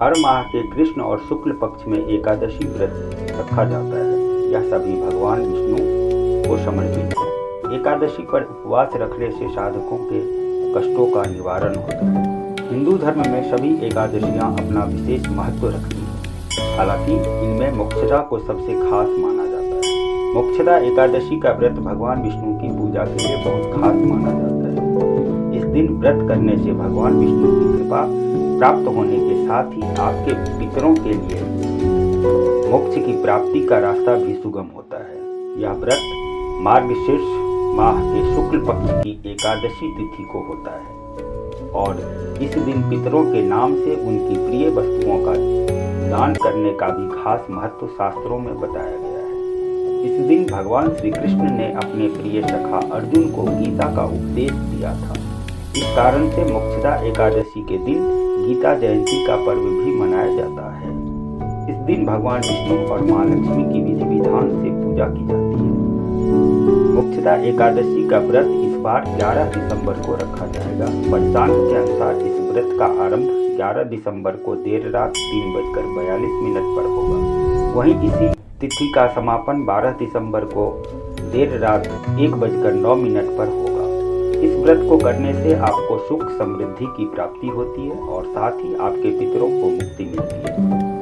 हर माह के कृष्ण और शुक्ल पक्ष में एकादशी व्रत रखा जाता है। यह सभी भगवान विष्णु को समर्पित है। एकादशी पर उपवास रखने से साधकों के कष्टों का निवारण होता है। हिंदू धर्म में सभी एकादशियां अपना विशेष महत्व रखती हैं। हालांकि इनमें मोक्षदा को सबसे खास माना जाता है। मोक्षदा एकादशी का व्रत भगवान विष्णु की पूजा के लिए बहुत खास माना जाता है। इस दिन व्रत करने से भगवान विष्णु की कृपा प्राप्त होने के साथ ही आपके पितरों के लिए मोक्ष की प्राप्ति का रास्ता भी सुगम होता है। यह व्रत मार्गशीर्ष माह के शुक्ल पक्ष की एकादशी तिथि को होता है और इस दिन पितरों के नाम से उनकी प्रिय वस्तुओं का दान करने का भी खास महत्व शास्त्रों में बताया गया है। इस दिन भगवान श्री कृष्ण ने अपने प्रिय सखा अर्जुन को गीता का उपदेश दिया था। इस कारण से मोक्षदा एकादशी के दिन गीता जयंती का पर्व भी मनाया जाता है। इस दिन भगवान विष्णु और मां लक्ष्मी की विधि विधान से पूजा की जाती है। मोक्षदा एकादशी का व्रत इस बार 11 दिसंबर को रखा जाएगा। पंचांग के अनुसार इस व्रत का आरंभ 11 दिसंबर को देर रात 3:42 पर होगा। वहीं इसी तिथि का समापन 12 दिसंबर को देर रात 1:09 पर होगा। इस व्रत को करने से आपको सुख समृद्धि की प्राप्ति होती है और साथ ही आपके पितरों को मुक्ति मिलती है।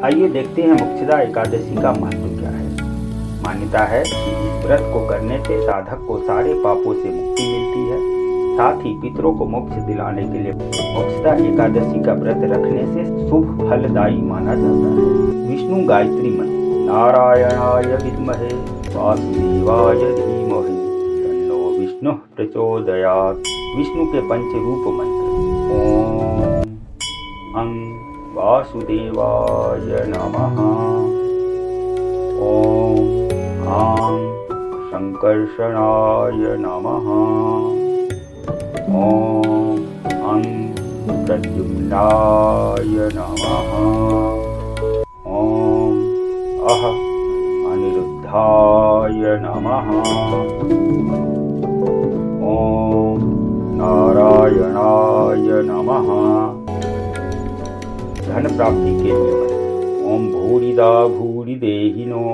आइए देखते हैं मोक्षदा एकादशी का महत्व क्या है। मान्यता है कि इस व्रत को करने से साधक को सारे पापों से मुक्ति मिलती है। साथ ही पितरों को मोक्ष दिलाने के लिए मोक्षदा एकादशी का व्रत रखने से शुभ फलदायी माना जाता है। विष्णु गायत्री मंत्र। नारायणाय विद्महे वासुदेवाय धीमहि तन्नो विष्णु प्रचोदयात्। विष्णु के पंचरूप मंत्र। ओम अं वासुदेवाय नमः। ओम आं संकर्षणाय नमः। ओम अं प्रद्युम्नाय नमः। ओम अह अनिरुद्धाय नमः। ओम नारायणाय नमः। धन प्राप्ति के लिए मंत्र। ओम भूरिदा भूरि देहिनो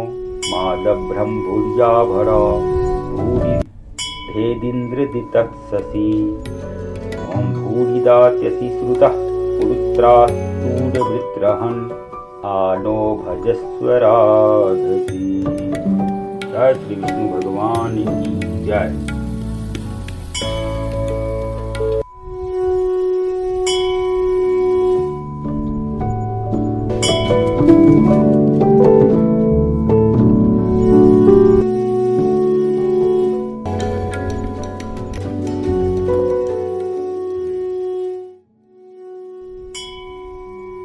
मालभ्रम भूर्याभर भूरि भेदिन्द्र दितत्ससि। ओम भूरिदात्यसि श्रुतः पुरुत्रास्तूर्यवृत्रहन् आनो भजस्वराधति। जय श्री विष्णु भगवान की जय।